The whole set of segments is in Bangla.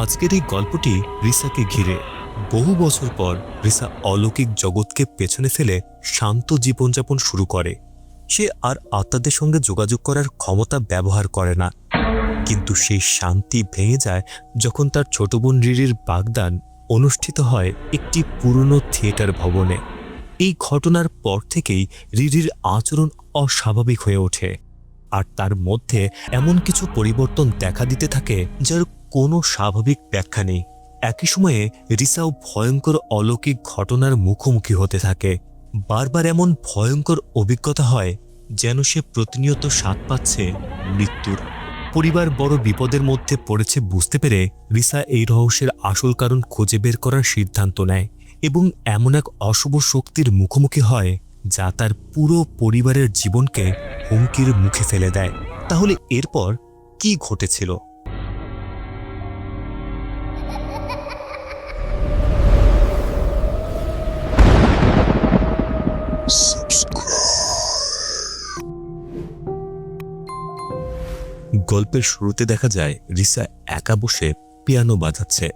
আজকের এই গল্পটি রিসাকে ঘিরে। বহু বছর পর রিসা অলৌকিক জগৎকে পেছনে ফেলে শান্ত জীবনযাপন শুরু করে। সে আর আত্মাদের সঙ্গে যোগাযোগ করার ক্ষমতা ব্যবহার করে না, কিন্তু সেই শান্তি ভেঙে যায় যখন তার ছোট বোন রিরির বাগদান অনুষ্ঠিত হয় একটি পুরনো থিয়েটার ভবনে। এই ঘটনার পর থেকেই রিরির আচরণ অস্বাভাবিক হয়ে ওঠে, আর তার মধ্যে এমন কিছু পরিবর্তন দেখা দিতে থাকে যার কোনো স্বাভাবিক ব্যাখ্যা নেই। একই সময়ে রিসাও ভয়ঙ্কর অলৌকিক ঘটনার মুখোমুখি হতে থাকে। বারবার এমন ভয়ঙ্কর অভিজ্ঞতা হয় যেন সে প্রতিনিয়ত স্বাদ পাচ্ছে মৃত্যুর। পরিবার বড় বিপদের মধ্যে পড়েছে বুঝতে পেরে রিসা এই রহস্যের আসল কারণ খুঁজে বের করার সিদ্ধান্ত নেয় এবং এমন এক অশুভ শক্তির মুখোমুখি হয় যা তার পুরো পরিবারের জীবনকে হুমকির মুখে ফেলে দেয়। তাহলে এরপর কি ঘটেছিল? গল্পের শুরুতে দেখা যায় রিসা একা বসে পিয়ানো বাজাচ্ছে।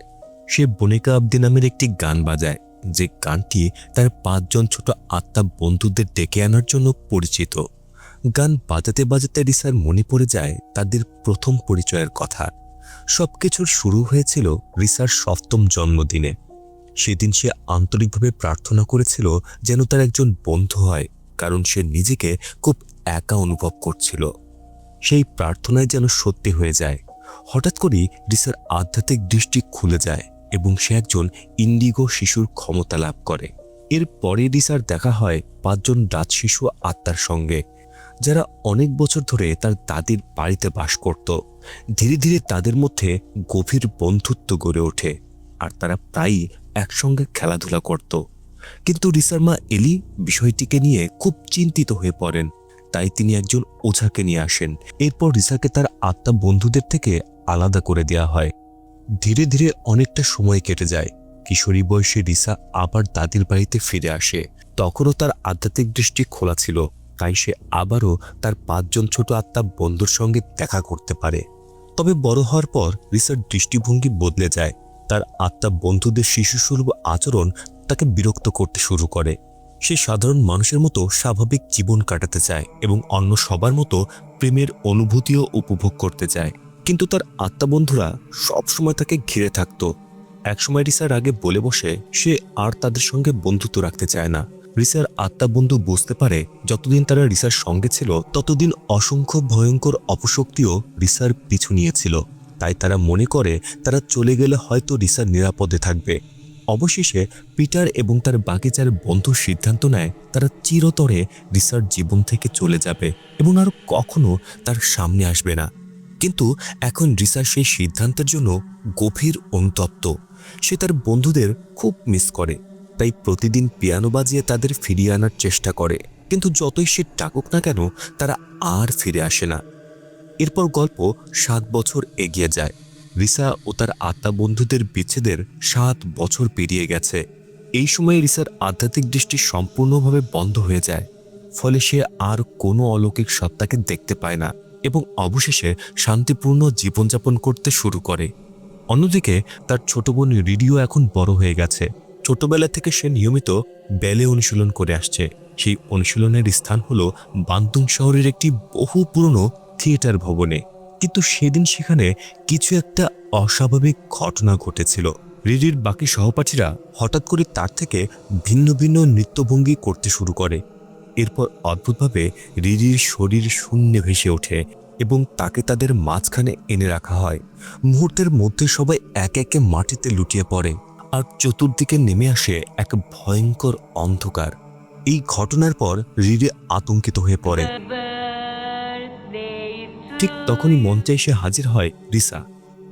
সে বনিকা আব্দি নামের একটি গান বাজায়, যে গানটি তার 5 জন ছোট আত্মা বন্ধুদের ডেকে আনার জন্য পরিচিত। গান বাজাতে বাজাতে রিসার মনে পড়ে যায় তাদের প্রথম পরিচয়ের কথা। সবকিছুর শুরু হয়েছিল রিসার 7ম জন্মদিনে। সেদিন সে আন্তরিকভাবে প্রার্থনা করেছিল যেন তার একজন বন্ধু হয়, কারণ সে নিজেকে খুব একা অনুভব করছিল। সেই প্রার্থনায় যেন সত্যি হয়ে যায়। হঠাৎ করেই রিসার আধ্যাত্মিক দৃষ্টি খুলে যায় এবং সে একজন ইন্ডিগো শিশুর ক্ষমতা লাভ করে। এরপরে রিসার দেখা হয় 5 জন রাজ শিশু আত্মার সঙ্গে, যারা অনেক বছর ধরে তার দাদির বাড়িতে বাস করত। ধীরে ধীরে তাদের মধ্যে গভীর বন্ধুত্ব গড়ে ওঠে, আর তারা প্রায়ই একসঙ্গে খেলাধুলা করত। কিন্তু রিসার মা এলি বিষয়টিকে নিয়ে খুব চিন্তিত হয়ে পড়েন, তাই তিনি একজন ওঝাকে নিয়ে আসেন। এরপর রিসাকে তার আত্মা বন্ধুদের থেকে আলাদা করে দেওয়া হয়। ধীরে ধীরে অনেকটা সময় কেটে যায়। কিশোরী বয়সে রিসা আবার দাদির বাড়িতে ফিরে আসে। তখনও তার আধ্যাত্মিক দৃষ্টি খোলা ছিল, তাই সে আবারও তার 5 জন ছোট আত্মা বন্ধুর সঙ্গে দেখা করতে পারে। তবে বড় হওয়ার পর রিসার দৃষ্টিভঙ্গি বদলে যায়। তার আত্মা বন্ধুদের শিশুসুলভ আচরণ তাকে বিরক্ত করতে শুরু করে। সে সাধারণ মানুষের মতো স্বাভাবিক জীবন কাটাতে চায় এবং অন্য সবার মতো প্রেমের অনুভূতিও উপভোগ করতে চায়। কিন্তু তার আত্মা বন্ধুরা সবসময় তাকে ঘিরে থাকত। একসময় রিসার আগে বলে বসে সে আর তাদের সঙ্গে বন্ধুত্ব রাখতে চায় না। রিসার আত্মা বন্ধু বুঝতে পারে যতদিন তারা রিসার সঙ্গে ছিল ততদিন অসংখ্য ভয়ঙ্কর অপশক্তিও রিসার পিছু নিয়েছিল। তাই তারা মনে করে তারা চলে গেলে হয়তো রিসা নিরাপদে থাকবে। অবশেষে পিটার এবং তার বাকি 4 বন্ধু সিদ্ধান্ত নেয় তারা চিরতরে রিসার জীবন থেকে চলে যাবে এবং আর কখনো তার সামনে আসবে না। কিন্তু এখন রিসা সেই সিদ্ধান্তের জন্য গভীর অনুতপ্ত। সে তার বন্ধুদের খুব মিস করে, তাই প্রতিদিন পিয়ানো বাজিয়ে তাদের ফিরিয়ে আনার চেষ্টা করে। কিন্তু যতই সে ডাকুক না কেন তারা আর ফিরে আসে না। এরপর গল্প 7 বছর এগিয়ে যায়। রিসা ও তার আত্মা বন্ধুদের বিচ্ছেদের 7 বছর পেরিয়ে গেছে। এই সময়ে রিসার আধ্যাত্মিক দৃষ্টি সম্পূর্ণভাবে বন্ধ হয়ে যায়, ফলে সে আর কোনো অলৌকিক সত্তাকে দেখতে পায় না এবং অবশেষে শান্তিপূর্ণ জীবনযাপন করতে শুরু করে। অন্যদিকে তার ছোট বোন রিডিও এখন বড় হয়ে গেছে। ছোটবেলা থেকে সে নিয়মিত ব্যালে অনুশীলন করে আসছে। সেই অনুশীলনের স্থান হলো বান্তুং শহরের একটি বহু পুরনো থিয়েটার ভবনে। কিন্তু সেদিন সেখানে কিছু একটা অস্বাভাবিক ঘটনা ঘটেছিল। রিডির বাকি সহপাঠীরা হঠাৎ করে তার থেকে ভিন্ন ভিন্ন নৃত্যভঙ্গি করতে শুরু করে। এরপর অদ্ভুতভাবে রিডির শরীর শূন্যে ভেসে ওঠে এবং তাকে তাদের মাঝখানে এনে রাখা হয়। মুহূর্তের মধ্যে সবাই একে একে মাটিতে লুটিয়ে পড়ে, আর চতুর্দিকে নেমে আসে এক ভয়ঙ্কর অন্ধকার। এই ঘটনার পর রিডি আতঙ্কিত হয়ে পড়ে। ঠিক তখনই মঞ্চে এসে হাজির হয় রিসা।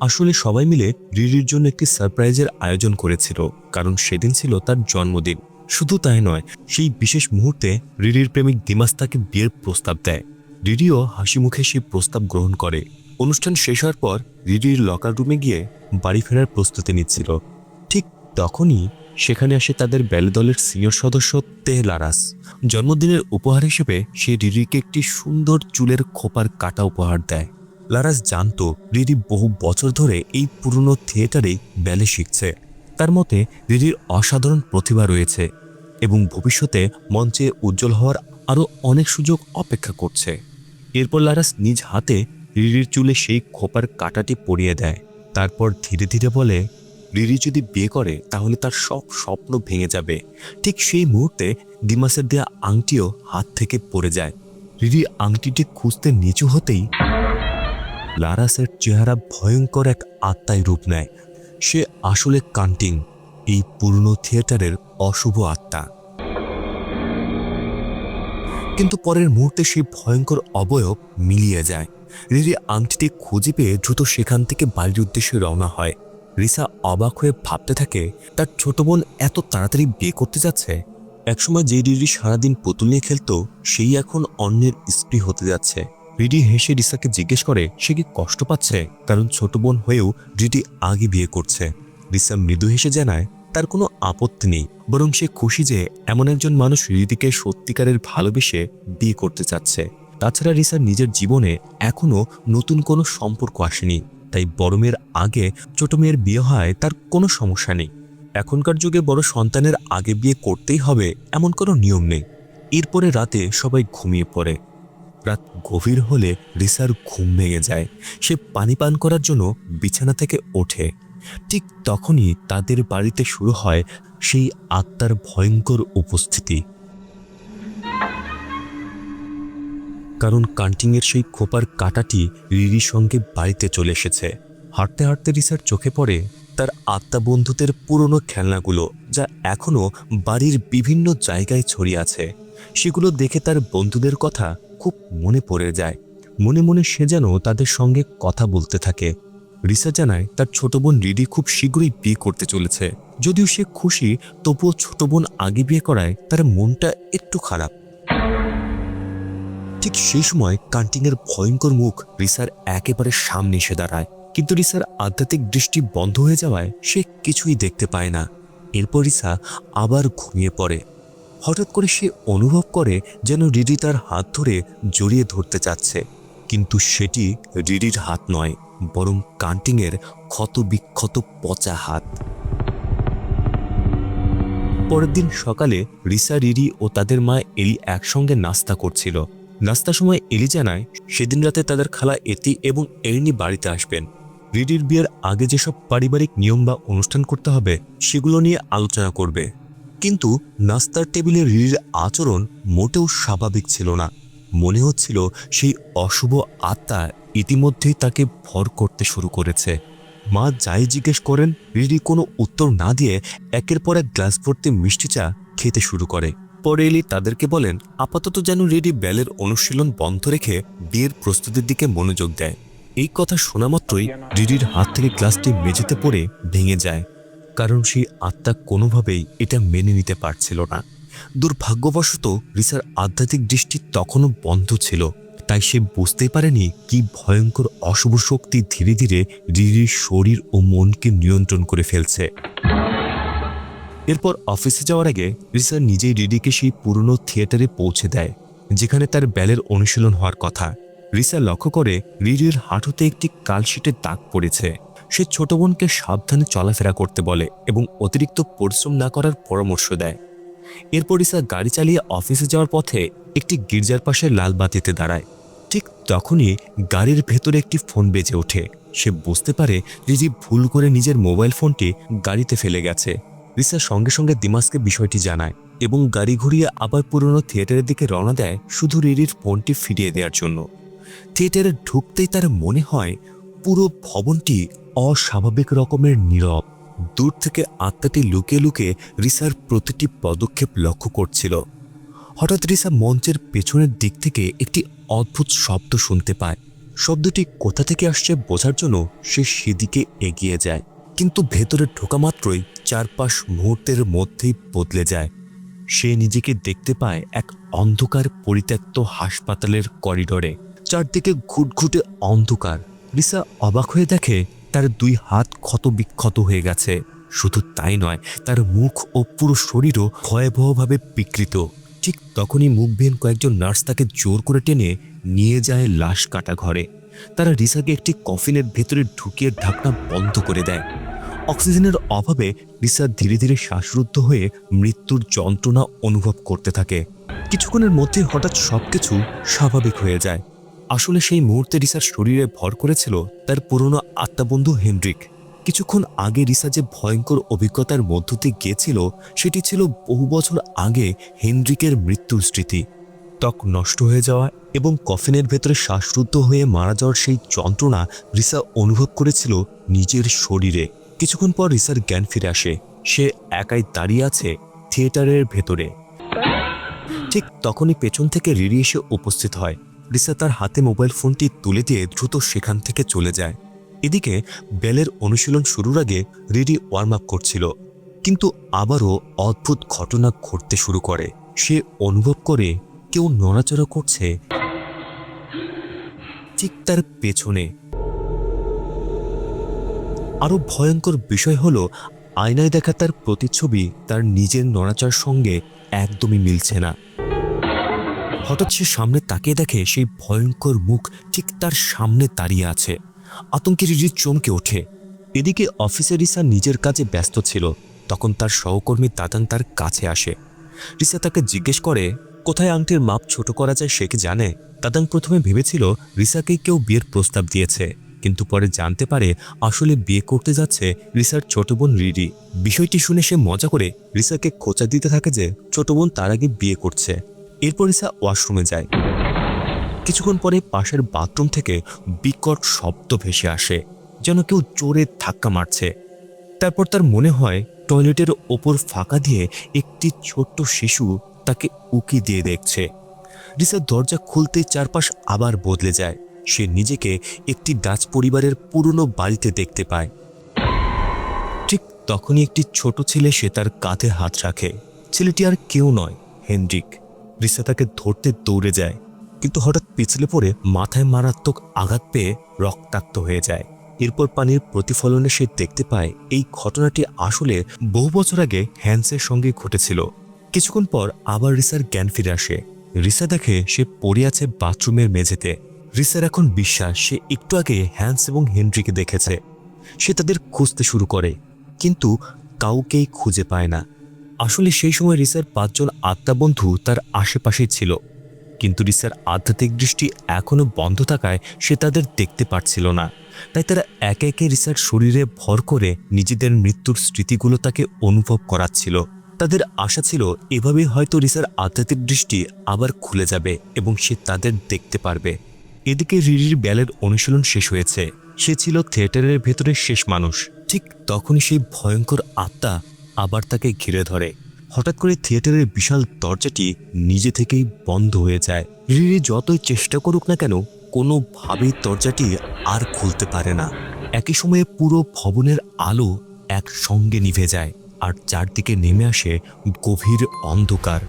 আসলে সবাই মিলে রিডির জন্য একটি সারপ্রাইজের আয়োজন করেছিল, কারণ সেদিন ছিল তার জন্মদিন। শুধু তাই নয়, সেই বিশেষ মুহূর্তে রিডির প্রেমিক দিমাস তাকে বিয়ের প্রস্তাব দেয়। রিডিও হাসি মুখে সেই প্রস্তাব গ্রহণ করে। অনুষ্ঠান শেষ হওয়ার পর রিডির লকার রুমে গিয়ে বাড়ি ফেরার প্রস্তুতি নিচ্ছিল। ঠিক তখনই সেখানে আসে তাদের ব্যালে দলের সিনিয়র সদস্য তেহলারাস। জন্মদিনের উপহার হিসেবে সে রিডিকে একটি সুন্দর চুলের খোপার কাটা উপহার দেয়। লারাস জানতো রিরি বহু বছর ধরে এই পুরনো থিয়েটারে ব্যালে শিখছে। তার মতে রিরির অসাধারণ প্রতিভা রয়েছে এবং ভবিষ্যতে মঞ্চে উজ্জ্বল হওয়ার আরও অনেক সুযোগ অপেক্ষা করছে। এরপর লারাস নিজ হাতে রিরির চুলে সেই খোপার কাঁটাটি পরিয়ে দেয়। তারপর ধীরে ধীরে বলে, রিরি যদি বিয়ে করে তাহলে তার সব স্বপ্ন ভেঙে যাবে। ঠিক সেই মুহূর্তে ডিমাসের দেয়া আংটিও হাত থেকে পড়ে যায়। রিরি আংটিটি খুঁজতে নিচু হতেই লারাসের চেহারা ভয়ঙ্কর এক আত্মায় রূপ নেয়। সে আসলে কান্টিং, এই পুরনো থিয়েটারের অশুভ আত্মা। কিন্তু পরের মুহূর্তে সেই ভয়ঙ্কর অবয়ব মিলিয়ে যায়। রিরি আংটিটি খুঁজে পেয়ে দ্রুত সেখান থেকে বাড়ির উদ্দেশ্যে রওনা হয়। রিসা অবাক হয়ে ভাবতে থাকে তার ছোট বোন এত তাড়াতাড়ি বিয়ে করতে যাচ্ছে। একসময় যে রিরি সারাদিন পুতুল নিয়ে খেলতো সেই এখন অন্যের স্ত্রী হতে যাচ্ছে। রিডি হেসে রিসাকে জিজ্ঞেস করে সে কি কষ্ট পাচ্ছে, কারণ ছোট বোন হয়েও রিডি আগে বিয়ে করছে। রিসা মৃদু হেসে জানায় তার কোনো আপত্তি নেই, বরং সে খুশি যে এমন একজন মানুষ রিদিকে সত্যিকারের ভালোবেসে বিয়ে করতে চাচ্ছে। তাছাড়া রিসার নিজের জীবনে এখনও নতুন কোনো সম্পর্ক আসেনি, তাই বড় মেয়ের আগে ছোট মেয়ের বিয়ে হয় তার কোনো সমস্যা নেই। এখনকার যুগে বড় সন্তানের আগে বিয়ে করতেই হবে এমন কোনো নিয়ম নেই। এরপরে রাতে সবাই ঘুমিয়ে পড়ে। রাত গভীর হলে রিসার ঘুম ভেঙে যায়। সে পানি পান করার জন্য বিছানা থেকে ওঠে। ঠিক তখনই তাদের বাড়িতে শুরু হয় সেই আত্মার ভয়ঙ্কর উপস্থিতি। কারণ কান্টিংয়ের সেই খোপার কাঁটাটি রিরির সঙ্গে বাড়িতে চলে এসেছে। হাঁটতে হাঁটতে রিসার চোখে পড়ে তার আত্মা বন্ধুদের পুরনো খেলনাগুলো, যা এখনও বাড়ির বিভিন্ন জায়গায় ছড়িয়ে আছে। সেগুলো দেখে তার বন্ধুদের কথা খুব মনে পড়ে যায়। মনে মনে সে যেন তাদের সঙ্গে কথা বলতে থাকে। রিসা জানায় তার ছোট বোন রিডি খুব শীঘ্রই বিয়ে করতে চলেছে। যদিও সে খুশি, তবুও ছোট বোন আগে বিয়ে করায় তার মনটা একটু খারাপ। ঠিক সেই সময় কান্টিংয়ের ভয়ঙ্কর মুখ রিসার একেবারে সামনে এসে দাঁড়ায়। কিন্তু রিসার আধ্যাত্মিক দৃষ্টি বন্ধ হয়ে যাওয়ায় সে কিছুই দেখতে পায় না। এরপর রিসা আবার ঘুমিয়ে পড়ে। হঠাৎ করে সে অনুভব করে যেন রিডি তার হাত ধরে জড়িয়ে ধরতে চাচ্ছে, কিন্তু সেটি রিডির হাত নয়, বরং কান্টিংয়ের ক্ষত বিক্ষত পচা হাত। পরের দিন সকালে রিসা, রিডি ও তাদের মা এলি একসঙ্গে নাস্তা করছিল। নাস্তার সময় এলি জানায় সেদিন রাতে তাদের খালা এতি এবং এরিনি বাড়িতে আসবেন। রিডির বিয়ের আগে যেসব পারিবারিক নিয়ম বা অনুষ্ঠান করতে হবে সেগুলো নিয়ে আলোচনা করবে। কিন্তু নাস্তার টেবিলে রিডির আচরণ মোটেও স্বাভাবিক ছিল না। মনে হচ্ছিল সেই অশুভ আত্মা ইতিমধ্যেই তাকে ভর করতে শুরু করেছে। মা যাই জিজ্ঞেস করেন রিডি কোনো উত্তর না দিয়ে একের পর এক গ্লাস ভর্তি মিষ্টি চা খেতে শুরু করে। পরে এলি তাদেরকে বলেন আপাতত যেন রিডি ব্যালের অনুশীলন বন্ধ রেখে বিয়ের প্রস্তুতির দিকে মনোযোগ দেয়। এই কথা শোনা মাত্রই রিডির হাত থেকে গ্লাসটি মেঝেতে পড়ে ভেঙে যায়, কারণ সেই আত্মা কোনোভাবেই এটা মেনে নিতে পারছিল না। দুর্ভাগ্যবশত রিসার আধ্যাত্মিক দৃষ্টি তখনও বন্ধ ছিল, তাই সে বুঝতেই পারেনি কি ভয়ঙ্কর অশুভ শক্তি ধীরে ধীরে রিডির শরীর ও মনকে নিয়ন্ত্রণ করে ফেলছে। এরপর অফিসে যাওয়ার আগে রিসা নিজেই রিডিকে সেই পুরনো থিয়েটারে পৌঁছে দেয় যেখানে তার ব্যালের অনুশীলন হওয়ার কথা। রিসা লক্ষ্য করে রিডির হাঁটুতে একটি কালশিটের দাগ পড়েছে। সে ছোট বোনকে সাবধানে চলাফেরা করতে বলে এবং অতিরিক্ত পরিশ্রম না করার পরামর্শ দেয়। এরপর রিসা গাড়ি চালিয়ে অফিসে যাওয়ার পথে একটি গির্জার পাশে লাল বাতিতে দাঁড়ায়। ঠিক তখনই গাড়ির ভেতরে একটি ফোন বেজে ওঠে। সে বুঝতে পারে রিডি ভুল করে নিজের মোবাইল ফোনটি গাড়িতে ফেলে গেছে। রিসা সঙ্গে সঙ্গে দিমাসকে বিষয়টি জানায় এবং গাড়ি ঘুরিয়ে আবার পুরনো থিয়েটারের দিকে রওনা দেয় শুধু রিডির ফোনটি ফিরিয়ে দেওয়ার জন্য। থিয়েটারে ঢুকতেই তার মনে হয় পুরো ভবনটি অস্বাভাবিক রকমের নীরব। দূর থেকে আত্মাটি লুকিয়ে লুকিয়ে রিসার প্রতিটি পদক্ষেপ লক্ষ্য করছিল। হঠাৎ রিসা মঞ্চের পেছনের দিক থেকে একটি অদ্ভুত শব্দ শুনতে পায়। শব্দটি কোথা থেকে আসছে বোঝার জন্য সে সেদিকে এগিয়ে যায়, কিন্তু ভেতরে ঢোকা মাত্রই চারপাশ মুহূর্তের মধ্যেই বদলে যায়। সে নিজেকে দেখতে পায় এক অন্ধকার পরিত্যক্ত হাসপাতালের করিডোরে। চারদিকে ঘুটঘুটে অন্ধকার। রিসা অবাক হয়ে দেখে তার দুই হাত ক্ষত বিক্ষত হয়ে গেছে। শুধু তাই নয়, তার মুখ ও পুরো শরীরও ভয়াবহভাবে বিকৃত। ঠিক তখনই মুখবিহীন কয়েকজন নার্স তাকে জোর করে টেনে নিয়ে যায় লাশ কাটা ঘরে। তারা রিসাকে একটি কফিনের ভেতরে ঢুকিয়ে ঢাকনা বন্ধ করে দেয়। অক্সিজেনের অভাবে রিসা ধীরে ধীরে শ্বাসরুদ্ধ হয়ে মৃত্যুর যন্ত্রণা অনুভব করতে থাকে। কিছুক্ষণের মধ্যে হঠাৎ সবকিছু স্বাভাবিক হয়ে যায়। আসলে সেই মুহূর্তে রিসার শরীরে ভর করেছিল তার পুরনো আত্মাবন্ধু হেনরিক। কিছুক্ষণ আগে রিসা যে ভয়ঙ্কর অভিজ্ঞতার মধ্য দিয়ে গিয়েছিল সেটি ছিল বহু বছর আগে হেনরিকের মৃত্যুর স্মৃতি। ত্বক নষ্ট হয়ে যাওয়া এবং কফিনের ভেতরে শ্বাসরুদ্ধ হয়ে মারা যাওয়ার সেই যন্ত্রণা রিসা অনুভব করেছিল নিজের শরীরে। কিছুক্ষণ পর রিসার জ্ঞান ফিরে আসে। সে একাই দাঁড়িয়ে আছে থিয়েটারের ভেতরে। ঠিক তখনই পেছন থেকে রিরি এসে উপস্থিত হয়। রিসা তার হাতে মোবাইল ফোনটি তুলে দিয়ে দ্রুত সেখান থেকে চলে যায়। এদিকে ব্যালের অনুশীলন শুরুর আগে রিরি ওয়ার্ম আপ করছিল, কিন্তু আবারও অদ্ভুত ঘটনা ঘটতে শুরু করে। সে অনুভব করে কেউ নড়াচড়া করছে ঠিক তার পেছনে। আরো ভয়ঙ্কর বিষয় হলো আয়নায় দেখা তার প্রতিচ্ছবি তার নিজের নড়াচড়ার সঙ্গে একদমই মিলছে না। হঠাৎ সে সামনে তাকিয়ে দেখে সেই ভয়ঙ্কর মুখ ঠিক তার সামনে দাঁড়িয়ে আছে। আতঙ্কে রিরি চমকে ওঠে। এদিকে অফিসে রিসা নিজের কাজে ব্যস্ত ছিল। তখন তার সহকর্মী দাদান তার কাছে আসে। রিসা তাকে জিজ্ঞেস করে কোথায় আংটির মাপ ছোট করা যায় সে কি জানে। দাদান প্রথমে ভেবেছিল রিসাকেই কেউ বিয়ের প্রস্তাব দিয়েছে, কিন্তু পরে জানতে পারে আসলে বিয়ে করতে যাচ্ছে রিসার ছোট বোন রিরি। বিষয়টি শুনে সে মজা করে রিসাকে খোঁচা দিতে থাকে যে ছোট বোন তার আগে বিয়ে করছে। এরপর রিসা ওয়াশরুমে যায়। কিছুক্ষণ পরে পাশের বাথরুম থেকে বিকট শব্দ ভেসে আসে, যেন কেউ জোরে ধাক্কা মারছে। তারপর তার মনে হয় টয়লেটের ওপর ফাঁকা দিয়ে একটি ছোট্ট শিশু তাকে উকি দিয়ে দেখছে। রিসার দরজা খুলতেই চারপাশ আবার বদলে যায়। সে নিজেকে একটি ডাচ পরিবারের পুরনো বাড়িতে দেখতে পায়। ঠিক তখনই একটি ছোট ছেলে সে তার কাঁধে হাত রাখে। ছেলেটি আর কেউ নয়, হেনরিক। রিসা তাকে ধরতে দৌড়ে যায়, কিন্তু হঠাৎ পিছলে পড়ে মাথায় মারাত্মক আঘাত পেয়ে রক্তাক্ত হয়ে যায়। এরপর পানির প্রতিফলনে সে দেখতে পায় এই ঘটনাটি আসলে বহু বছর আগে হ্যান্সের সঙ্গে ঘটেছিল। কিছুক্ষণ পর আবার রিসার জ্ঞান ফিরে আসে। রিসা দেখে সে পড়ে আছে বাথরুমের মেঝেতে। রিসার এখন বিশ্বাস সে একটু আগে হ্যান্স এবং হেনরিকে দেখেছে। সে তাদের খুঁজতে শুরু করে, কিন্তু কাউকেই খুঁজে পায় না। আসলে সেই সময় রিসার 5 জন আত্মাবন্ধু তার আশেপাশেই ছিল, কিন্তু রিসার আধ্যাত্মিক দৃষ্টি এখনো বন্ধ থাকায় সে তাদের দেখতে পারছিল না। তাই তারা একে একে রিসার শরীরে ভর করে নিজেদের মৃত্যুর স্মৃতিগুলো তাকে অনুভব করাচ্ছিল। তাদের আশা ছিল এভাবেই হয়তো রিসার আধ্যাত্মিক দৃষ্টি আবার খুলে যাবে এবং সে তাদের দেখতে পারবে। এদিকে রিরির ব্যালের অনুশীলন শেষ হয়েছে। সে ছিল থিয়েটারের ভেতরের শেষ মানুষ। ঠিক তখনই সেই ভয়ঙ্কর আত্মা আবার তাকে ঘিরে ধরে। হঠাৎ করে থিয়েটারের বিশাল দরজাটি নিজে থেকেই বন্ধ হয়ে যায়। রিরি যতই চেষ্টা করুক না কেন কোনোভাবেই দরজাটি আর খুলতে পারে না। একই সময়ে পুরো ভবনের আলো একসঙ্গে নিভে যায় আর চারদিকে নেমে আসে গভীর অন্ধকার।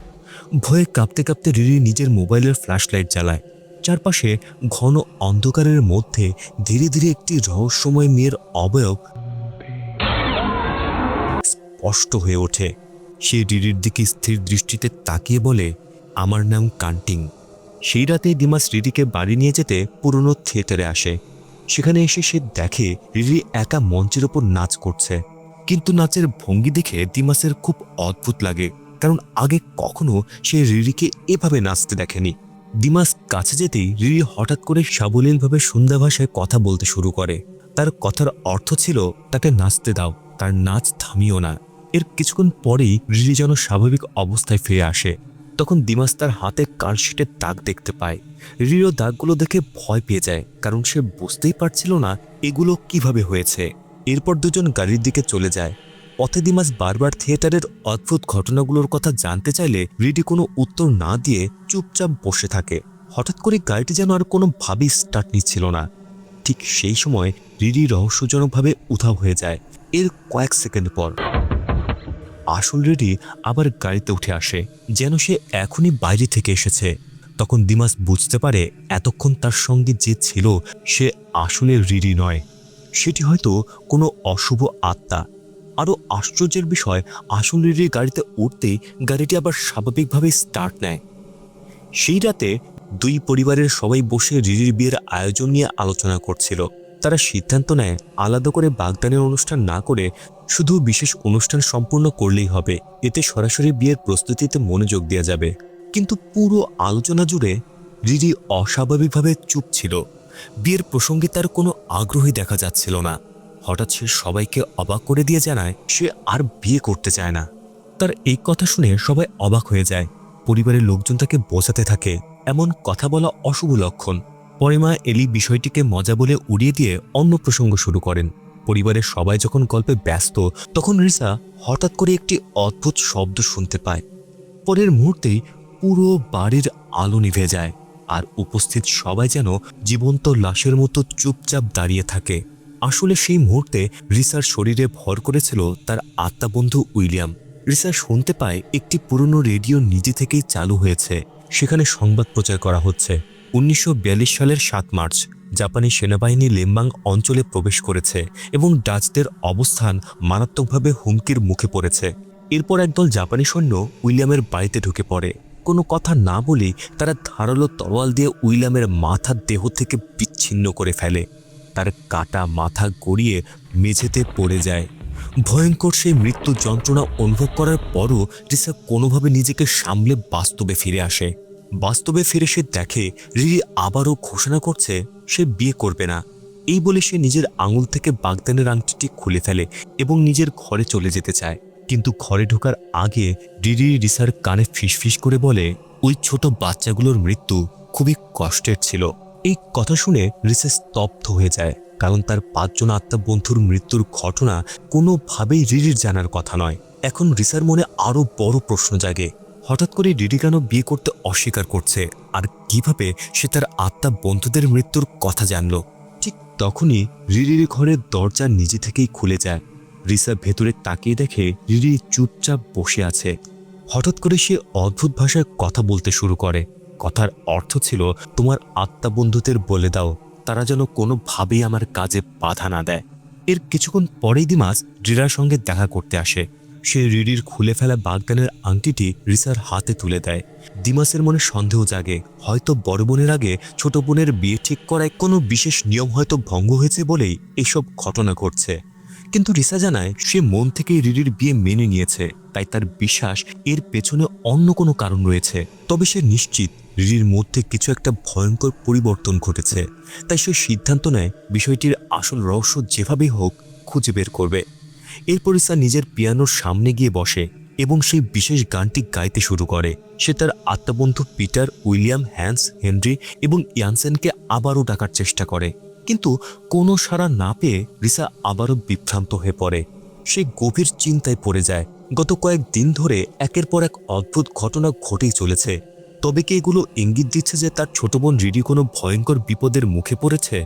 ভয়ে কাঁপতে কাঁপতে রিরি নিজের মোবাইলের ফ্ল্যাশলাইট জ্বালায়। চারপাশে ঘন অন্ধকারের মধ্যে ধীরে ধীরে একটি রহস্যময় মেয়ের অবয়ব স্পষ্ট হয়ে ওঠে। সে রিরির দিকে স্থির দৃষ্টিতে তাকিয়ে বলে, আমার নাম কান্টিং। সেই রাতেই ডিমাস রিরিকে বাড়ি নিয়ে যেতে পুরনো থিয়েটারে আসে। সেখানে এসে সে দেখে রিরি একা মঞ্চের ওপর নাচ করছে, কিন্তু নাচের ভঙ্গি দেখে ডিমাসের খুব অদ্ভুত লাগে, কারণ আগে কখনো সে রিরিকে এভাবে নাচতে দেখেনি। ডিমাস কাছে যেতেই রিরি হঠাৎ করে সাবলীলভাবে সুন্দর ভাষায় কথা বলতে শুরু করে। তার কথার অর্থ ছিল তাকে নাচতে দাও, তার নাচ থামিও না। এর কিছুক্ষণ পরেই রিরি যেন স্বাভাবিক অবস্থায় ফিরে আসে। তখন ডিমাস তার হাতে কার্ডশিটের দাগ দেখতে পায়। রিরিও দাগগুলো দেখে ভয় পেয়ে যায়, কারণ সে বুঝতেই পারছিল না এগুলো কিভাবে হয়েছে। এরপর দুজন গাড়ির দিকে চলে যায়। পথে ডিমাস বারবার থিয়েটারের অদ্ভুত ঘটনাগুলোর কথা জানতে চাইলে রিরি কোনো উত্তর না দিয়ে চুপচাপ বসে থাকে। হঠাৎ করে গাড়িটি যেন আর কোনোভাবেই স্টার্ট নিচ্ছিল না। ঠিক সেই সময় রিরি রহস্যজনকভাবে উধাও হয়ে যায়। এর কয়েক সেকেন্ড পর আসল রিরি আবার গাড়িতে উঠে আসে, যেন সে এখনই বাইরে থেকে এসেছে। তখন ডিমাস বুঝতে পারে এতক্ষণ তার সঙ্গে যে ছিল সে আসলে রিরি নয়, সেটি হয়তো কোনো অশুভ আত্মা। আরও আশ্চর্যের বিষয়, আসল রিরির গাড়িতে উঠতেই গাড়িটি আবার স্বাভাবিকভাবে স্টার্ট নেয়। সেই রাতে দুই পরিবারের সবাই বসে রিরির বিয়ের আয়োজন নিয়ে আলোচনা করছিল। তারা সিদ্ধান্ত নেয় আলাদা করে বাগদানের অনুষ্ঠান না করে শুধু বিশেষ অনুষ্ঠান সম্পূর্ণ করলেই হবে, এতে সরাসরি বিয়ের প্রস্তুতিতে মনোযোগ দেওয়া যাবে। কিন্তু পুরো আলোচনা জুড়ে রিরি অস্বাভাবিকভাবে চুপ ছিল। বিয়ের প্রসঙ্গে তার কোনো আগ্রহই দেখা যাচ্ছিল না। হঠাৎ সে সবাইকে অবাক করে দিয়ে জানায় সে আর বিয়ে করতে চায় না। তার এই কথা শুনে সবাই অবাক হয়ে যায়। পরিবারের লোকজন তাকে বোঝাতে থাকে এমন কথা বলা অশুভ লক্ষণ। পরে মা এলি বিষয়টিকে মজা বলে উড়িয়ে দিয়ে অন্য প্রসঙ্গ শুরু করেন। পরিবারের সবাই যখন গল্পে ব্যস্ত, তখন রিসা হঠাৎ করে একটি অদ্ভুত শব্দ শুনতে পায়। পরের মুহূর্তেই পুরো বাড়ির আলো নিভে যায়, আর উপস্থিত সবাই যেন জীবন্ত লাশের মতো চুপচাপ দাঁড়িয়ে থাকে। আসলে সেই মুহূর্তে রিসার শরীরে ভর করেছিল তার আত্মাবন্ধু উইলিয়াম। রিসা শুনতে পায় একটি পুরনো রেডিও নিজে থেকেই চালু হয়েছে। সেখানে সংবাদ প্রচার করা হচ্ছে 1942 সালের 7 মার্চ জাপানি সেনাবাহিনী লেমবাং অঞ্চলে প্রবেশ করেছে এবং ডাচদের অবস্থান মারাত্মকভাবে হুমকির মুখে পড়েছে। এরপর একদল জাপানি সৈন্য উইলিয়ামের বাড়িতে ঢুকে পড়ে। কোনো কথা না বলেই তারা ধারালো তরোয়াল দিয়ে উইলিয়ামের মাথার দেহ থেকে বিচ্ছিন্ন করে ফেলে। তার কাটা মাথা গড়িয়ে মেঝেতে পড়ে যায়। ভয়ঙ্কর সেই মৃত্যু যন্ত্রণা অনুভব করার পরও রিসা কোনোভাবে নিজেকে সামলে বাস্তবে ফিরে আসে। বাস্তবে ফিরে সে দেখে রিরি আবারও ঘোষণা করছে সে বিয়ে করবে না। এই বলে সে নিজের আঙুল থেকে বাগদানের আংটিটি খুলে ফেলে এবং নিজের ঘরে চলে যেতে চায়। কিন্তু ঘরে ঢোকার আগে রিরি রিসার কানে ফিসফিস করে বলে ওই ছোট বাচ্চাগুলোর মৃত্যু খুবই কষ্টের ছিল। এই কথা শুনে রিসা স্তব্ধ হয়ে যায়, কারণ তার 5 জন আত্মা বন্ধুর মৃত্যুর ঘটনা কোনোভাবেই রিরির জানার কথা নয়। এখন রিসার মনে আরও বড় প্রশ্ন জাগে, হঠাৎ করে রিরি কেন বিয়ে করতে অস্বীকার করছে, আর কিভাবে সে তার আত্মা বন্ধুদের মৃত্যুর কথা জানল। ঠিক তখনই রিরির ঘরের দরজা নিজে থেকেই খুলে যায়। রিসা ভেতরে তাকিয়ে দেখে রিরি চুপচাপ বসে আছে। হঠাৎ করে সে অদ্ভুত ভাষায় কথা বলতে শুরু করে। কথার অর্থ ছিল তোমার আত্মা বন্ধুদের বলে দাও তারা যেন কোনোভাবেই আমার কাজে বাধা না দেয়। এর কিছুক্ষণ পরেই দিমাস রিরার সঙ্গে দেখা করতে আসে। সে রিরির খুলে ফেলা বাগদানের আংটিটি রিসার হাতে তুলে দেয়। দিমাসের মনে সন্দেহ জাগে, হয়তো বড় বোনের আগে ছোট বোনের বিয়ে ঠিক করায় কোনো বিশেষ নিয়ম হয়তো ভঙ্গ হয়েছে বলেই এসব ঘটনা ঘটছে। কিন্তু রিসা জানায় সে মন থেকেই রিরির বিয়ে মেনে নিয়েছে, তাই তার বিশ্বাস এর পেছনে অন্য কোনো কারণ রয়েছে। তবে সে নিশ্চিত রিরির মধ্যে কিছু একটা ভয়ঙ্কর পরিবর্তন ঘটেছে। তাই সে সিদ্ধান্ত নেয় বিষয়টির আসল রহস্য যেভাবেই হোক খুঁজে বের করবে। এরপর রিসা নিজের পিয়ানোর সামনে গিয়ে বসে এবং সেই বিশেষ গানটি গাইতে শুরু করে। সে তার আত্মবন্ধু পিটার, উইলিয়াম, হ্যান্স, হেনরি এবং ইয়ানসেনকে আবারও ডাকার চেষ্টা করে, কিন্তু কোনো সাড়া না পেয়ে রিসা আবারও বিভ্রান্ত হয়ে পড়ে। সে গভীর চিন্তায় পড়ে যায়। গত কয়েকদিন ধরে একের পর এক অদ্ভুত ঘটনা ঘটেই চলেছে। তবে কি এগুলো ইঙ্গিত দিচ্ছে যে তার ছোট বোন রিরি কোনো ভয়ঙ্কর বিপদের মুখে পড়েছে?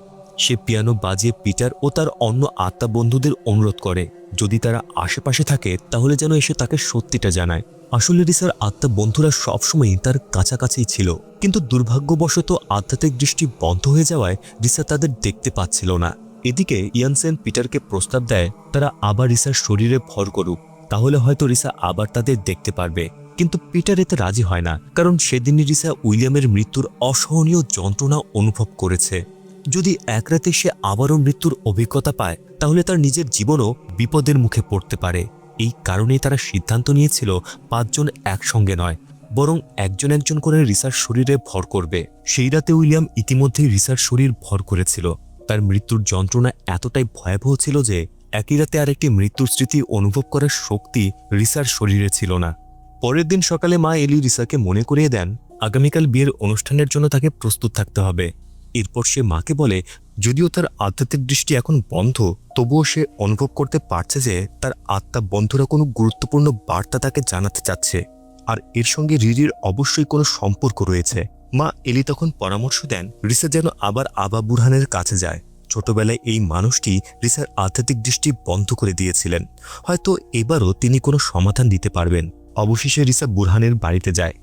সে পিয়ানো বাজিয়ে পিটার ও তার অন্য আত্মা বন্ধুদের অনুরোধ করে যদি তারা আশেপাশে থাকে তাহলে যেন এসে তাকে সত্যিটা জানায়। আসলে রিসার আত্মা বন্ধুরা সবসময়ই তার কাছাকাছিই ছিল, কিন্তু দুর্ভাগ্যবশত আধ্যাত্মিক দৃষ্টি বন্ধ হয়ে যাওয়ায় রিসা তাদের দেখতে পাচ্ছিল না। এদিকে ইয়ানসেন পিটারকে প্রস্তাব দেয় তারা আবার রিসার শরীরে ভর করুক, তাহলে হয়তো রিসা আবার তাদের দেখতে পারবে। কিন্তু পিটার এতে রাজি হয় না, কারণ সেদিনই রিসা উইলিয়ামের মৃত্যুর অসহনীয় যন্ত্রণা অনুভব করেছে। যদি এক রাতে সে আবারও মৃত্যুর অভিজ্ঞতা পায় তাহলে তার নিজের জীবনও বিপদের মুখে পড়তে পারে। এই কারণেই তারা সিদ্ধান্ত নিয়েছিল 5 জন একসঙ্গে নয়, বরং একজন একজন করে রিসার শরীরে ভর করবে। সেই রাতে উইলিয়াম ইতিমধ্যেই রিসার শরীর ভর করেছিল। তার মৃত্যুর যন্ত্রণা এতটাই ভয়াবহ ছিল যে একই রাতে আরেকটি মৃত্যুর স্মৃতি অনুভব করার শক্তি রিসার শরীরে ছিল না। পরের দিন সকালে মা এলি রিসাকে মনে করিয়ে দেন আগামীকাল বিয়ের অনুষ্ঠানের জন্য তাকে প্রস্তুত থাকতে হবে। এরপর সে মাকে বলে যদিও তার আধ্যাত্মিক দৃষ্টি এখন বন্ধ, তবুও সে অনুভব করতে পারছে যে তার আত্মা বন্ধুরা কোনো গুরুত্বপূর্ণ বার্তা তাকে জানাতে চাচ্ছে, আর এর সঙ্গে রিরির অবশ্যই কোনো সম্পর্ক রয়েছে। মা এলি তখন পরামর্শ দেন রিসা যেন আবার আবা বুরহানের কাছে যায়। ছোটবেলায় এই মানুষটি রিসার আধ্যাত্মিক দৃষ্টি বন্ধ করে দিয়েছিলেন, হয়তো এবারও তিনি কোনো সমাধান দিতে পারবেন। অবশেষে রিসা বুরহানের বাড়িতে যায়।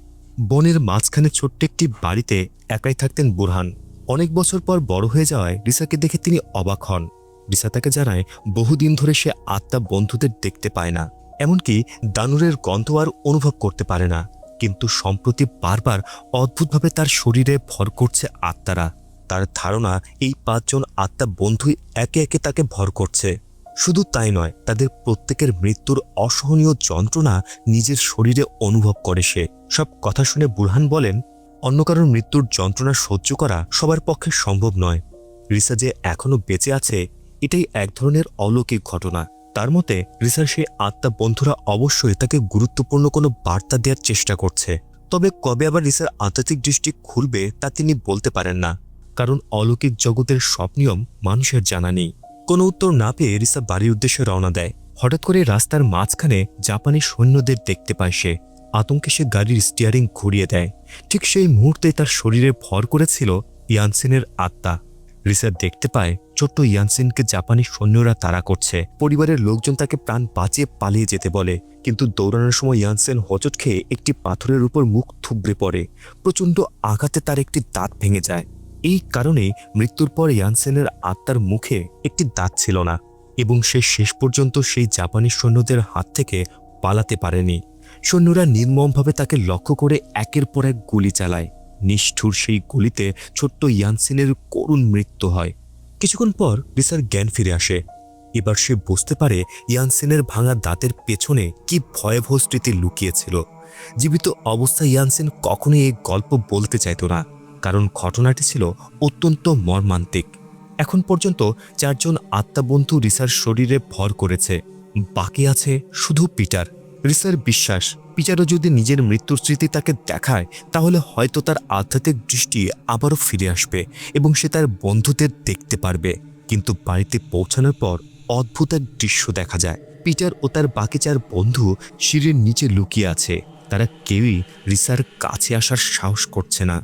বনের মাঝখানে ছোট্ট একটি বাড়িতে একাই থাকতেন বুরহান। অনেক বছর পর বড় হয়ে যাওয়ায় রিসাকে দেখে তিনি অবাক হন। রিসা তাকে জানায় বহুদিন ধরে সে আত্মা বন্ধুদের দেখতে পায় না, এমনকি দানুরের গন্ধ আর অনুভব করতে পারে না। কিন্তু সম্প্রতি বারবার অদ্ভুতভাবে তার শরীরে ভর করছে আত্মারা। তার ধারণা এই 5 জন আত্মা বন্ধুই একে একে তাকে ভর করছে। শুধু তাই নয়, তাদের প্রত্যেকের মৃত্যুর অসহনীয় যন্ত্রণা নিজের শরীরে অনুভব করে সে। সব কথা শুনে বুরহান বলেন, অন্য কারোর মৃত্যুর যন্ত্রণা সহ্য করা সবার পক্ষে সম্ভব নয়। রিসা যে এখনো বেঁচে আছে এটাই এক ধরনের অলৌকিক ঘটনা। তার মতে রিসার সেই আত্মা বন্ধুরা অবশ্যই তাকে গুরুত্বপূর্ণ কোনো বার্তা দেওয়ার চেষ্টা করছে। তবে কবে আবার রিসার আধ্যাত্মিক দৃষ্টি খুলবে তা তিনি বলতে পারেন না, কারণ অলৌকিক জগতের সব নিয়ম মানুষের জানা নেই। কোনো উত্তর না পেয়ে রিসা বাড়ির উদ্দেশ্যে রওনা দেয়। হঠাৎ করে রাস্তার মাঝখানে জাপানি সৈন্যদের দেখতে পায় সে। আতঙ্কে সে গাড়ির স্টিয়ারিং ঘুরিয়ে দেয়। ঠিক সেই মুহূর্তে তার শরীরে ভর করেছিল ইয়ানসিনের আত্মা। রিসা দেখতে পায় ছোট্ট ইয়ানসিনকে জাপানি সৈন্যরা তাড়া করছে। পরিবারের লোকজন তাকে প্রাণ বাঁচিয়ে পালিয়ে যেতে বলে, কিন্তু দৌড়ানোর সময় ইয়ানসেন হোঁচট খেয়ে একটি পাথরের উপর মুখ থুবড়ে পড়ে। প্রচণ্ড আঘাতে তার একটি দাঁত ভেঙে যায়। এই কারণে মৃত্যুর পর ইয়ানসেনের আত্মার মুখে একটি দাঁত ছিল না এবং সে শেষ পর্যন্ত সেই জাপানি সৈন্যদের হাত থেকে পালাতে পারেনি। সৈন্যরা নির্মমভাবে তাকে লক্ষ্য করে একের পর এক গুলি চালায়। নিষ্ঠুর সেই গুলিতে ছোট্ট ইয়ানসিনের করুণ মৃত্যু হয়। কিছুক্ষণ পর রিসার জ্ঞান ফিরে আসে। এবার সে বুঝতে পারে ইয়ানসিনের ভাঙা দাঁতের পেছনে কি ভয়াবহ স্মৃতি লুকিয়েছিল। জীবিত অবস্থায় ইয়ানসিন কখনোই এই গল্প বলতে চাইত না, কারণ ঘটনাটি ছিল অত্যন্ত মর্মান্তিক। এখন পর্যন্ত 4 জন আত্মাবন্ধু রিসার শরীরে ভর করেছে। বাকি আছে শুধু পিটার। রিসার বিশ্বাস পিটারও যদি নিজের মৃত্যুর স্মৃতি তাকে দেখায় তাহলে হয়তো তার আধ্যাত্মিক দৃষ্টি আবারও ফিরে আসবে এবং সে তার বন্ধুদের দেখতে পারবে। কিন্তু বাড়িতে পৌঁছানোর পর অদ্ভুত এক দৃশ্য দেখা যায়। পিটার ও তার বাকি 4 বন্ধু সিঁড়ির নিচে লুকিয়ে আছে। তারা কেউই রিসার কাছে আসার সাহস করছে না,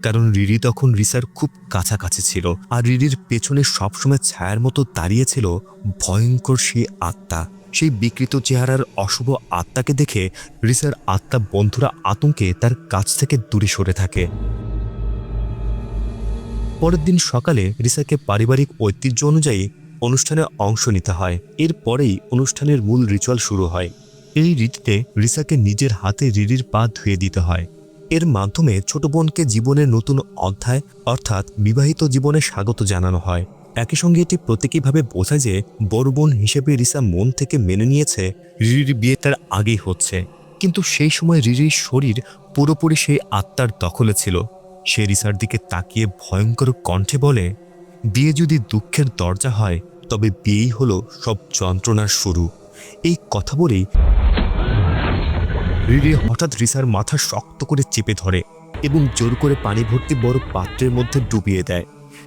কারণ রিরি তখন রিসার খুব কাছাকাছি ছিল, আর রিরির পেছনে সবসময় ছায়ার মতো দাঁড়িয়েছিল ভয়ঙ্কর সেই আত্মা। সেই বিকৃত চেহারার অশুভ আত্মাকে দেখে রিসার আত্মা বন্ধুরা আতঙ্কে তার কাছ থেকে দূরে সরে থাকে। পরের দিন সকালে রিসাকে পারিবারিক ঐতিহ্য অনুযায়ী অনুষ্ঠানে অংশ নিতে হয়। এরপরেই অনুষ্ঠানের মূল রিচুয়াল শুরু হয়। এই রীতিতে রিসাকে নিজের হাতে রিরির পা ধুয়ে দিতে হয়। এর মাধ্যমে ছোট বোনকে জীবনের নতুন অধ্যায় অর্থাৎ বিবাহিত জীবনে স্বাগত জানানো হয়। একই সঙ্গে এটি প্রতীকীভাবে বোঝায় যে বড় বোন হিসেবে রিসা মন থেকে মেনে নিয়েছে রিরির বিয়ে তার আগেই হচ্ছে। কিন্তু সেই সময় রিরির শরীর পুরোপুরি সেই আত্মার দখলে ছিল। সে রিসার দিকে তাকিয়ে ভয়ঙ্কর কণ্ঠে বলে, বিয়ে যদি দুঃখের দরজা হয় তবে বিয়েই হলো সব যন্ত্রণার শুরু। এই কথা বলেই রিরি হঠাৎ রিসার মাথা শক্ত করে চেপে ধরে এবং জোর করে পানি ভর্তি বড় পাত্রের মধ্যে ডুবিয়ে দেয়।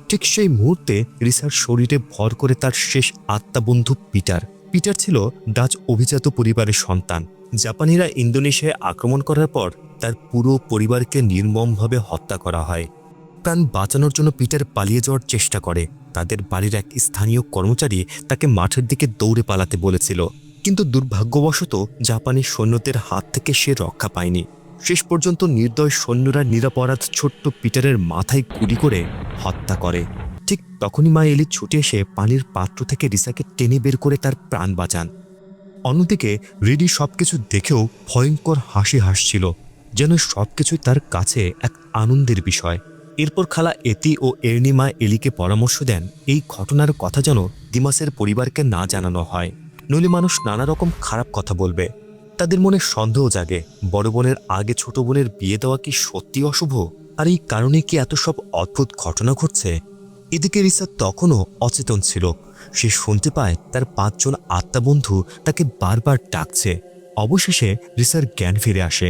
ঠিক সেই মুহূর্তে রিসার শরীরে ভর করে তার শেষ আত্মাবন্ধু পিটার। পিটার ছিল ডাচ অভিজাত পরিবারের সন্তান। জাপানিরা ইন্দোনেশিয়ায় আক্রমণ করার পর তার পুরো পরিবারকে নির্মমভাবে হত্যা করা হয়। প্রাণ বাঁচানোর জন্য পিটার পালিয়ে যাওয়ার চেষ্টা করে। তাদের বাড়ির এক স্থানীয় কর্মচারী তাকে মাঠের দিকে দৌড়ে পালাতে বলেছিল, কিন্তু দুর্ভাগ্যবশত জাপানি সৈন্যদের হাত থেকে সে রক্ষা পায়নি। শেষ পর্যন্ত নির্দয় সৈন্যরা নিরপরাধ ছোট্ট পিটারের মাথায় গুলি করে হত্যা করে। ঠিক তখনই মা এলি ছুটে এসে পানির পাত্র থেকে রিসাকে টেনে বের করে তার প্রাণ বাঁচান। অন্যদিকে রিডি সবকিছু দেখেও ভয়ঙ্কর হাসি হাসছিল, যেন সবকিছুই তার কাছে এক আনন্দের বিষয়। এরপর খালা এতি ও এর্নি মা এলিকে পরামর্শ দেন এই ঘটনার কথা যেন দিমাসের পরিবারকে না জানানো হয়, নইলে মানুষ নানা রকম খারাপ কথা বলবে। তাদের মনে সন্দেহ জাগে, বড় বোনের আগে ছোট বোনের বিয়ে দেওয়া কি সত্যি অশুভ, আর এই কারণে কি এত সব অদ্ভুত ঘটনা ঘটছে। এদিকে রিসা তখনও অচেতন ছিল। সে শুনতে পায় তার 5 জন আত্মাবন্ধু তাকে বারবার ডাকছে। অবশেষে রিসার জ্ঞান ফিরে আসে।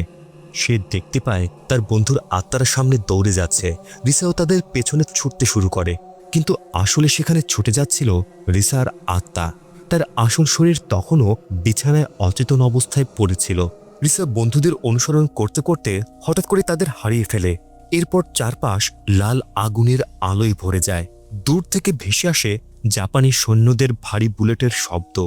সে দেখতে পায় তার বন্ধুর আত্মার সামনে দৌড়ে যাচ্ছে। রিসাও তাদের পেছনে ছুটতে শুরু করে, কিন্তু আসলে সেখানে ছুটে যাচ্ছিল রিসার আত্মা। তার আসল শরীর তখনও বিছানায় অচেতন অবস্থায় পড়েছিল। রিসা বন্ধুদের অনুসরণ করতে করতে হঠাৎ করে তাদের হারিয়ে ফেলে। এরপর চারপাশ লাল আগুনের আলোয় ভরে যায়। দূর থেকে ভেসে আসে জাপানি সৈন্যদের ভারী বুলেটের শব্দ।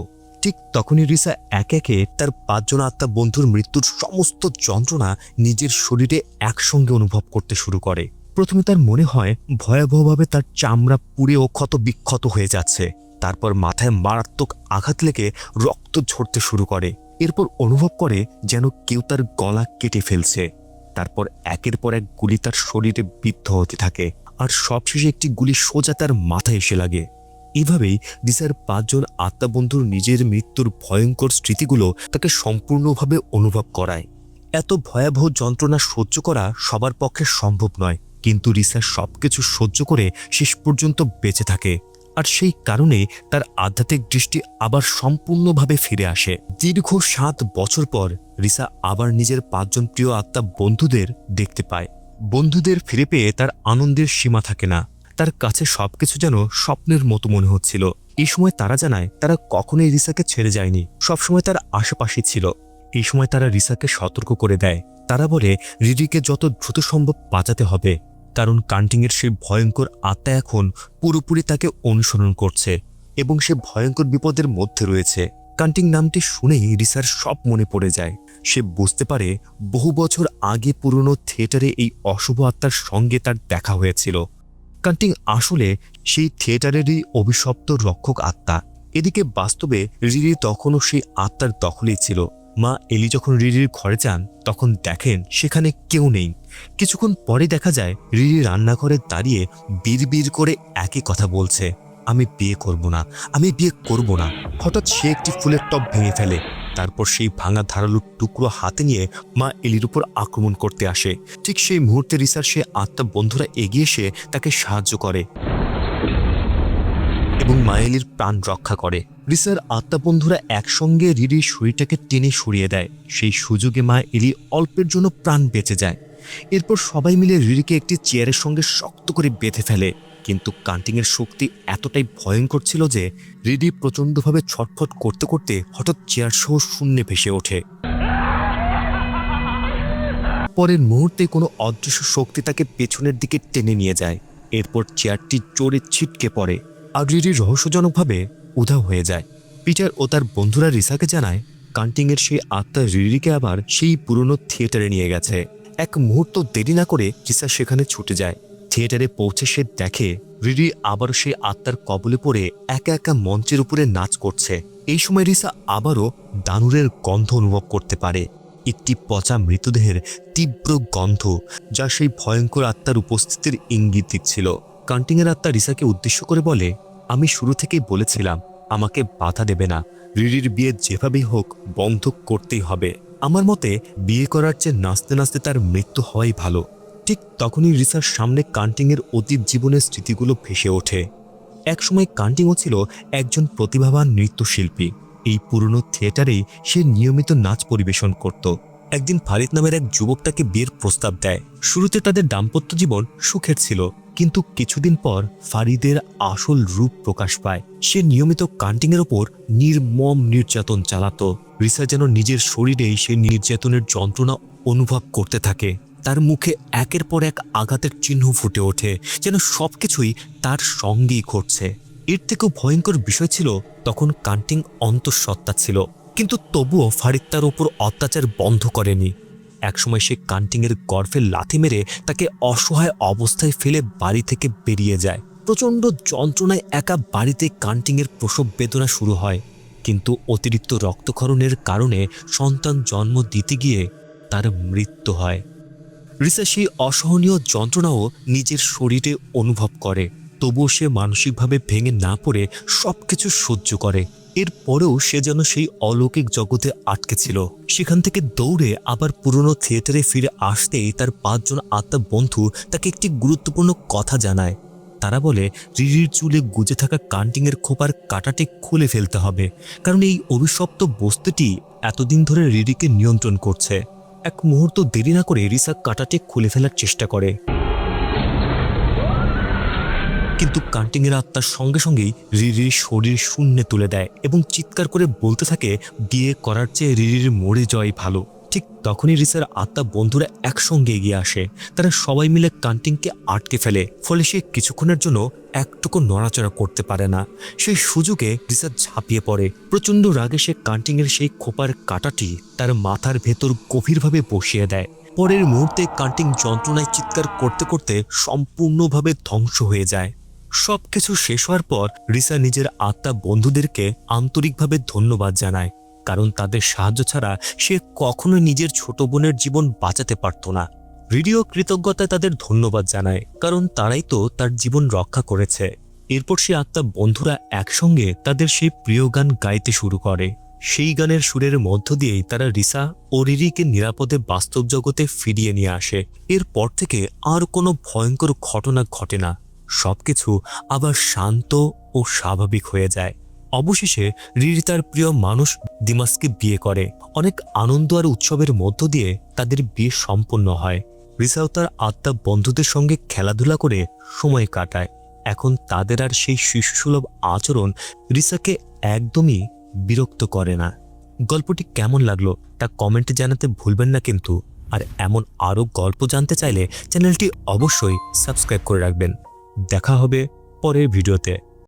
ঠিক তখনই রিসা একে একে তার 5 জন আত্মা বন্ধুর মৃত্যুর সমস্ত যন্ত্রণা নিজের শরীরে একসঙ্গে অনুভব করতে শুরু করে। প্রথমে তার মনে হয় ভয়াবহভাবে তার চামড়া পুড়ে ও ক্ষত বিক্ষত হয়ে যাচ্ছে। তারপর মাথায় মারাত্মক আঘাত লেগে রক্ত ঝরতে শুরু করে। এরপর অনুভব করে যেন কেউ তার গলা কেটে ফেলছে। তারপর একের পর এক গুলি তার শরীরে বিদ্ধ হতে থাকে, আর সবশেষে একটি গুলি সোজা তার মাথায় এসে লাগে। এভাবেই রিসার 5 জন আত্মাবন্ধুর নিজের মৃত্যুর ভয়ঙ্কর স্মৃতিগুলো তাকে সম্পূর্ণভাবে অনুভব করায়। এত ভয়াবহ যন্ত্রণা সহ্য করা সবার পক্ষে সম্ভব নয়, কিন্তু রিসা সবকিছু সহ্য করে শেষ পর্যন্ত বেঁচে থাকে। আর সেই কারণে তার আধ্যাত্মিক দৃষ্টি আবার সম্পূর্ণভাবে ফিরে আসে। দীর্ঘ 7 বছর পর রিসা আবার নিজের 5 জন প্রিয় আত্মা বন্ধুদের দেখতে পায়। বন্ধুদের ফিরে পেয়ে তার আনন্দের সীমা থাকে না। তার কাছে সবকিছু যেন স্বপ্নের মতো মনে হচ্ছিল। এই সময় তারা জানায় তারা কখনোই রিসাকে ছেড়ে যায়নি, সবসময় তার আশেপাশে ছিল। এই সময় তারা রিসাকে সতর্ক করে দেয়। তারা বলে রিরিকে যত দ্রুত সম্ভব বাঁচাতে হবে, কারণ কান্টিংয়ের সেই ভয়ঙ্কর আত্মা এখন পুরোপুরি তাকে অনুসরণ করছে এবং সে ভয়ঙ্কর বিপদের মধ্যে রয়েছে। কান্টিং নামটি শুনেই রিসার সব মনে পড়ে যায়। সে বুঝতে পারে বহু বছর আগে পুরনো থিয়েটারে এই অশুভ আত্মার সঙ্গে তার দেখা হয়েছিল। কান্টিং আসলে সেই থিয়েটারেরই অভিশপ্ত রক্ষক আত্মা। এদিকে বাস্তবে রিরি তখনও সেই আত্মার দখলেই ছিল। মা এলি যখন রিরির ঘরে যান তখন দেখেন সেখানে কেউ নেই। কিছুক্ষণ পরে দেখা যায় রিরি রান্নাঘরে দাঁড়িয়ে বিড়বিড় করে একই কথা বলছে, আমি বিয়ে করব না, আমি বিয়ে করব না। হঠাৎ সে একটি ফুলের টব ভেঙে ফেলে। তারপর সেই ভাঙা ধারালো টুকরো হাতে নিয়ে মা এলির উপর আক্রমণ করতে আসে। ঠিক সেই মুহূর্তে রিসার সে আত্মা বন্ধুরা এগিয়ে এসে তাকে সাহায্য করে এবং মায়েলির প্রাণ রক্ষা করে। রিসার আত্মা বন্ধুরা একসঙ্গে রিরির শরীরটাকে টেনে সরিয়ে দেয়। সেই সুযোগে মা এলি অল্পের জন্য প্রাণ বেঁচে যায়। এরপর সবাই মিলে রিরিকে একটি চেয়ারের সঙ্গে শক্ত করে বেঁধে ফেলে, কিন্তু কান্টিংয়ের শক্তি এতটাই ভয়ঙ্কর ছিল যে রিরি প্রচণ্ডভাবে ছটফট করতে করতে হঠাৎ চেয়ার সহ শূন্যে ভেসে ওঠে। পরের মুহূর্তে কোনো অদৃশ্য শক্তি তাকে পেছনের দিকে টেনে নিয়ে যায়। এরপর চেয়ারটি জোরে ছিটকে পড়ে আর রিরি রহস্যজনকভাবে উধাও হয়ে যায়। পিটার ও তার বন্ধুরা রিসাকে জানায় কান্টিংয়ের সেই আত্মা রিরিকে আবার সেই পুরনো থিয়েটারে নিয়ে গেছে। এক মুহূর্ত দেরি না করে রিসা সেখানে ছুটে যায়। থিয়েটারে পৌঁছে সে দেখে রিরি আবারও সেই আত্মার কবলে পড়ে একা একা মঞ্চের উপরে নাচ করছে। এই সময় রিসা আবারও দানুরের গন্ধ অনুভব করতে পারে, একটি পচা মৃতদেহের তীব্র গন্ধ, যা সেই ভয়ঙ্কর আত্মার উপস্থিতির ইঙ্গিত দিচ্ছিল। কান্টিংয়ের আত্মা রিসাকে উদ্দেশ্য করে বলে, আমি শুরু থেকেই বলেছিলাম আমাকে বাধা দেবে না, রিরির বিয়ে যেভাবেই হোক বন্ধ করতেই হবে। আমার মতে বিয়ে করার চেয়ে নাচতে নাচতে তার মৃত্যু হওয়াই ভালো। ঠিক তখনই রিসার সামনে কান্টিংয়ের অতীত জীবনের স্মৃতিগুলো ভেসে ওঠে। একসময় কান্টিংও ছিল একজন প্রতিভাবান নৃত্যশিল্পী। এই পুরনো থিয়েটারেই সে নিয়মিত নাচ পরিবেশন করত। একদিন ফারিদ নামের এক যুবক তাকে বিয়ের প্রস্তাব দেয়। শুরুতে তাদের দাম্পত্য জীবন সুখের ছিল, কিন্তু কিছুদিন পর ফারিদের আসল রূপ প্রকাশ পায়। সে নিয়মিত কান্টিংয়ের ওপর নির্মম নির্যাতন চালাতো। রিসা যেন নিজের শরীরেই সেই নির্যাতনের যন্ত্রণা অনুভব করতে থাকে। তার মুখে একের পর এক আঘাতের চিহ্ন ফুটে ওঠে, যেন সবকিছুই তার সঙ্গেই ঘটছে। এর থেকেও ভয়ঙ্কর বিষয় ছিল তখন কান্টিং অন্তঃসত্ত্বা ছিল, কিন্তু তবুও ফারিদ তার ওপর অত্যাচার বন্ধ করেনি। একসময় সে কান্টিংয়ের গর্ভে লাথি মেরে তাকে অসহায় অবস্থায় ফেলে বাড়ি থেকে বেরিয়ে যায়। প্রচণ্ড যন্ত্রণায় একা বাড়িতে কান্টিংয়ের প্রসব বেদনা শুরু হয়, কিন্তু অতিরিক্ত রক্তক্ষরণের কারণে সন্তান জন্ম দিতে গিয়ে তার মৃত্যু হয়। রিসা সেই অসহনীয় যন্ত্রণাও নিজের শরীরে অনুভব করে, তবুও সে মানসিকভাবে ভেঙে না পড়ে সবকিছু সহ্য করে। এরপরেও সে যেন সেই অলৌকিক জগতে আটকে ছিল। সেখান থেকে দৌড়ে আবার পুরনো থিয়েটারে ফিরে আসতেই তার 5 জন আত্মা বন্ধু তাকে একটি গুরুত্বপূর্ণ কথা জানায়। তারা বলে রিরির চুলে গুজে থাকা কান্টিংয়ের খোপার কাঁটাটি খুলে ফেলতে হবে, কারণ এই অভিশপ্ত বস্তুটি এতদিন ধরে রিরিকে নিয়ন্ত্রণ করছে। এক মুহূর্ত দেরি না করে রিসা কাঁটাটি খুলে ফেলার চেষ্টা করে, কিন্তু কান্টিংয়ের আত্মার সঙ্গে সঙ্গেই রিরির শরীর শূন্যে তুলে দেয় এবং চিৎকার করে বলতে থাকে বিয়ে করার চেয়ে রিরির মরে যাওয়াই ভালো। ঠিক তখনই রিসার আত্মা বন্ধুরা একসঙ্গে এগিয়ে আসে। তারা সবাই মিলে কান্টিংকে আটকে ফেলে, ফলে সে কিছুক্ষণের জন্য একটুকু নড়াচড়া করতে পারে না। সেই সুযোগে রিসা ঝাঁপিয়ে পড়ে। প্রচণ্ড রাগে সে কান্টিংয়ের সেই খোপার কাঁটাটি তার মাথার ভেতর গভীরভাবে বসিয়ে দেয়। পরের মুহূর্তে কান্টিং যন্ত্রণায় চিৎকার করতে করতে সম্পূর্ণভাবে ধ্বংস হয়ে যায়। সবকিছু শেষ হওয়ার পর রিসা নিজের আত্মা বন্ধুদেরকে আন্তরিকভাবে ধন্যবাদ জানায়, কারণ তাদের সাহায্য ছাড়া সে কখনো নিজের ছোট বোনের জীবন বাঁচাতে পারত না। রিডিও কৃতজ্ঞতায় তাদের ধন্যবাদ জানায়, কারণ তারাই তো তার জীবন রক্ষা করেছে। এরপর সে আত্মা বন্ধুরা একসঙ্গে তাদের সেই প্রিয় গান গাইতে শুরু করে। সেই গানের সুরের মধ্য দিয়েই তারা রিসা ও রিরিকে নিরাপদে বাস্তব জগতে ফিরিয়ে নিয়ে আসে। এরপর থেকে আর কোনো ভয়ঙ্কর ঘটনা ঘটে না, সবকিছু আবার শান্ত ও স্বাভাবিক হয়ে যায়। অবশেষে রিরি তার প্রিয় মানুষ দিমাসকে বিয়ে করে। অনেক আনন্দ আর উৎসবের মধ্য দিয়ে তাদের বিয়ে সম্পন্ন হয়। রিসাও তার আত্মা বন্ধুদের সঙ্গে খেলাধুলা করে সময় কাটায়। এখন তাদের আর সেই শিশুসুলভ আচরণ রিসাকে একদমই বিরক্ত করে না। গল্পটি কেমন লাগলো তা কমেন্টে জানাতে ভুলবেন না কিন্তু। আর এমন আরও গল্প জানতে চাইলে চ্যানেলটি অবশ্যই সাবস্ক্রাইব করে রাখবেন। দেখা হবে পরের ভিডিওতে।